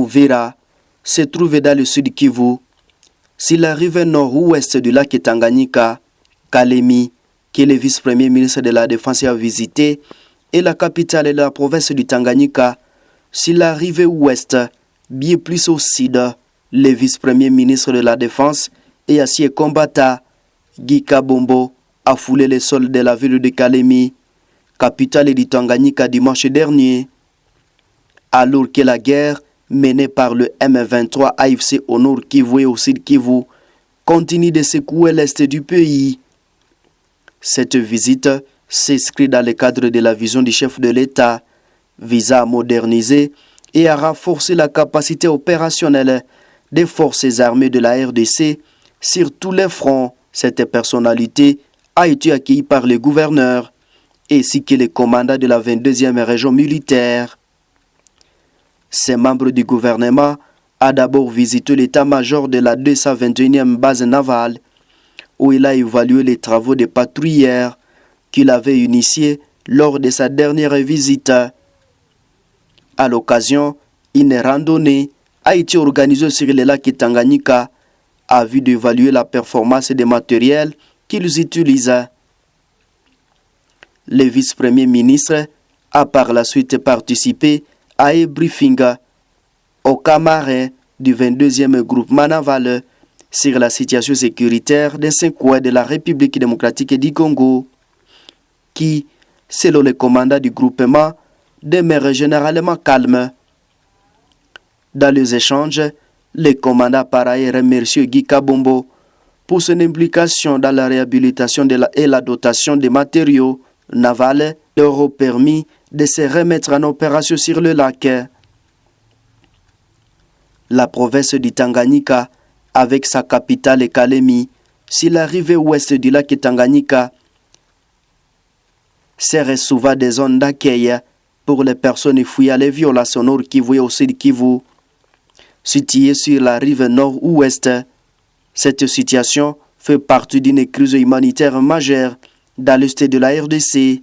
Uvira se trouve dans le sud Kivu, sur la rive nord-ouest du lac Tanganyika. Kalemi, qui est le vice-premier ministre de la Défense, a visité, et la capitale de la province du Tanganyika, sur la rive ouest, bien plus au sud, le vice-premier ministre de la Défense et ancien combattant Guy Kabombo a foulé les sols de la ville de Kalemi, capitale du Tanganyika, dimanche dernier, alors que la guerre menée par le M23 AFC au nord Kivu et au sud Kivu continue de secouer l'est du pays. Cette visite s'inscrit dans le cadre de la vision du chef de l'État visant à moderniser et à renforcer la capacité opérationnelle des forces armées de la RDC sur tous les fronts. Cette personnalité a été accueillie par le gouverneur ainsi que le commandant de la 22e région militaire. Ces membres du gouvernement a d'abord visité l'état-major de la 221e base navale où il a évalué les travaux de patrouilleurs qu'il avait initiés lors de sa dernière visite. À l'occasion, une randonnée a été organisée sur le lac Tanganyika à vue d'évaluer la performance des matériels qu'ils utilisent. Le vice-premier ministre a par la suite participé à un briefing au camarades du 22e groupement naval sur la situation sécuritaire des 5 coins de la République démocratique du Congo, qui, selon le commandant du groupement, demeure généralement calme. Dans les échanges, le commandant par ailleurs remercie Guy Kabombo pour son implication dans la réhabilitation et la dotation des matériaux navals leur ont permis de se remettre en opération sur le lac. La province du Tanganyika, avec sa capitale Kalemi, sur la rive ouest du lac Tanganyika, sert souvent des zones d'accueil pour les personnes fuyant les violations nord Kivu et au sud Kivu. Située sur la rive nord-ouest, cette situation fait partie d'une crise humanitaire majeure dans l'est de la RDC.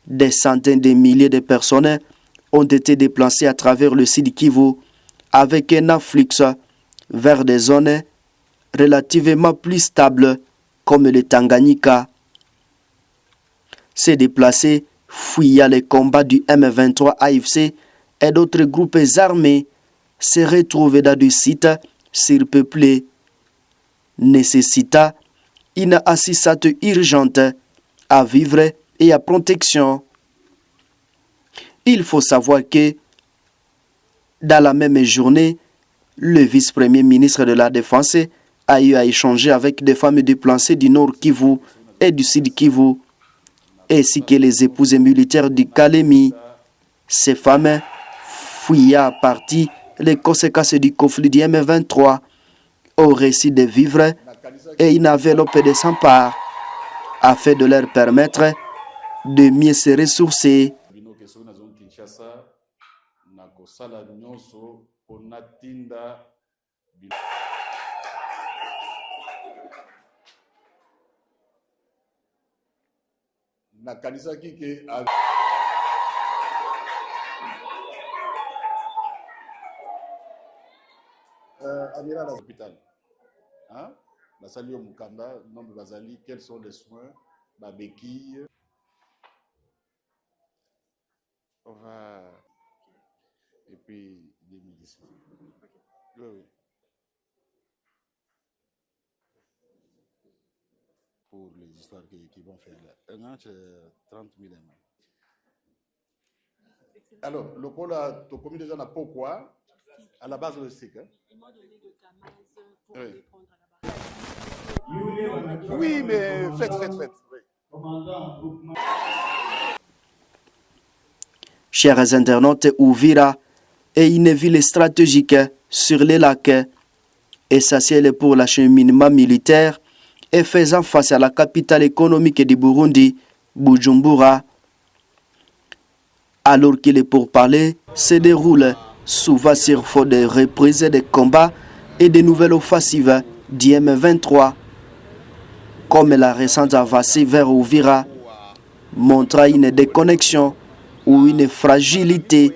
Des centaines de milliers de personnes ont été déplacées à travers le sud Kivu avec un afflux vers des zones relativement plus stables comme le Tanganyika. Ces déplacés fuyant les combats du M23 AFC et d'autres groupes armés se retrouvent dans des sites surpeuplés, nécessitant une assistance urgente à vivre et à protection. Il faut savoir que dans la même journée, le vice-premier ministre de la Défense a eu à échanger avec des femmes déplacées du nord Kivu et du sud Kivu, ainsi que les épouses militaires du Kalemi. Ces femmes fuyant à partir les conséquences du conflit du M23 au récit de vivre et une enveloppe de 100 parts afin de leur permettre de mieux se ressourcer. Amira à l'hôpital. Hein? Basali au Mukanda, nombre Basali, quels sont les soins? La béquille. On va. Et puis, des médicaments. Oui, oui. Pour les histoires qui vont faire là. Un an, c'est 30 000 euros. Alors, le col a commis déjà n'a pas quoi? À la base logistique. Hein? Ils m'ont donné de Kamaz pour répondre à la base. Oui, mais faites. Oui. Chers internautes, Uvira est une ville stratégique sur les lacs, essentielle pour l'acheminement militaire et faisant face à la capitale économique du Burundi, Bujumbura. Alors que les pourparlers se déroulent souvent sur fond de reprises des combats et de nouvelles offensives du M23, comme la récente avancée vers Uvira, montrant une déconnexion ou une fragilité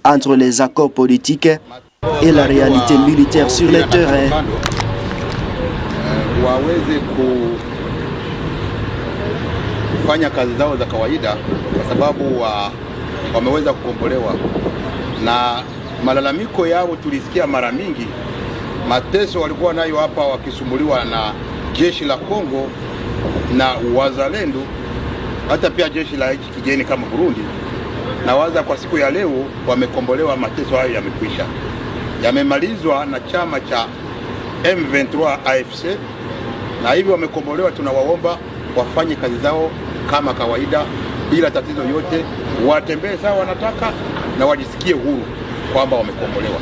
entre les accords politiques et la réalité militaire sur les terrains. Waweze kufanya kazi zao za kawaida kwa sababu wameweza kukombolewa, na malalamiko yao tulisikia mara mingi. Mateso walikuwa nayo hapa wakisumbuliwa na jeshi la Kongo na wazalendo, hata pia jeshi la nchi kigeni kama Burundi. Na waza kwa siku ya leo wamekombolewa, mateso hayo yamekwisha, yamemalizwa na chama cha M23 AFC, na hivi wamekombolewa. Tunawaomba wafanye kazi zao kama kawaida bila tatizo yote, watembee sawa wanataka na wajisikie huru kwamba wamekombolewa.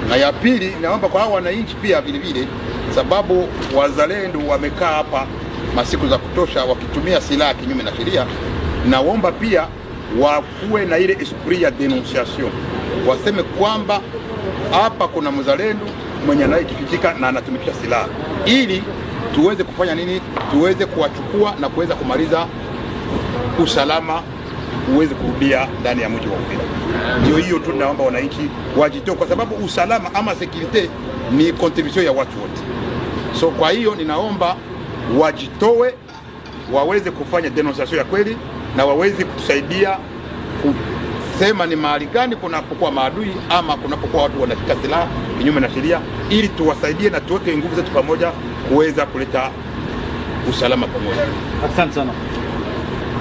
Na ya pili, naomba kwa hao wananchi pia vile vile, sababu wazalendo wamekaa hapa masiku za kutosha wakitumia silaha kinyume na sheria, naomba pia wakuwe na ile esprit ya denunciation, waseme kwamba hapa kuna mzalendo mwenye anayejifichika na anatumikisha silaha, ili tuweze kufanya nini, tuweze kuwachukua na kuweza kumaliza usalama uweze kurudia ndani ya mji wa Uvira. Ndio hiyo tu naomba wananchi wajitoe, kwa sababu usalama ama security ni contribution ya watu wote. So kwa hiyo ninaomba wajitoe, waweze kufanya denunciation ya kweli na waweze kutusaidia kusema ni mahali gani kunapokuwa maadui ama kunapokuwa watu wanashika silaha kinyume na sheria, ili tuwasaidie na tuweke nguvu zetu pamoja kuweza kuleta usalama pamoja. Asante sana.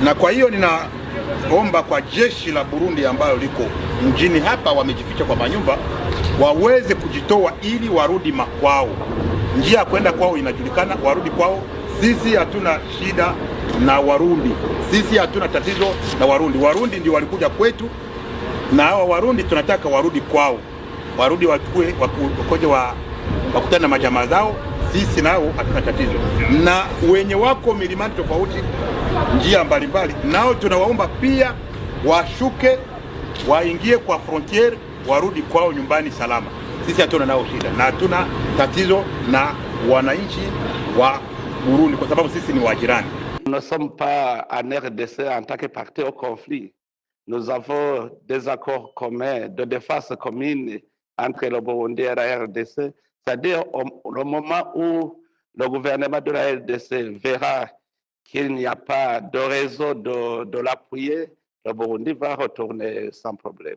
Na kwa hiyo ninaomba kwa jeshi la Burundi ambalo liko mjini hapa wamejificha kwa manyumba, waweze kujitoa ili warudi makwao. Njia ya kwenda kwao inajulikana, warudi kwao. Sisi hatuna shida na Warundi, sisi hatuna tatizo na Warundi. Warundi ndio walikuja kwetu, na hawa Warundi tunataka warudi kwao, warudi wakuje wakutane na majamaa zao. Sisi nao hatuna tatizo na wenye wako milimani tofauti, njia mbalimbali, nao tunawaomba pia washuke, waingie kwa frontiere, warudi kwao nyumbani salama. Sisi hatuna nao shida na hatuna tatizo na wananchi wa Burundi kwa sababu sisi ni wajirani. Nous ne sommes pas en RDC en tant que partie au conflit. Nous avons des accords communs de défense commune entre le Burundi et la RDC. C'est-à-dire au moment où le gouvernement de la RDC verra qu'il n'y a pas de raison de l'appuyer, le Burundi va retourner sans problème.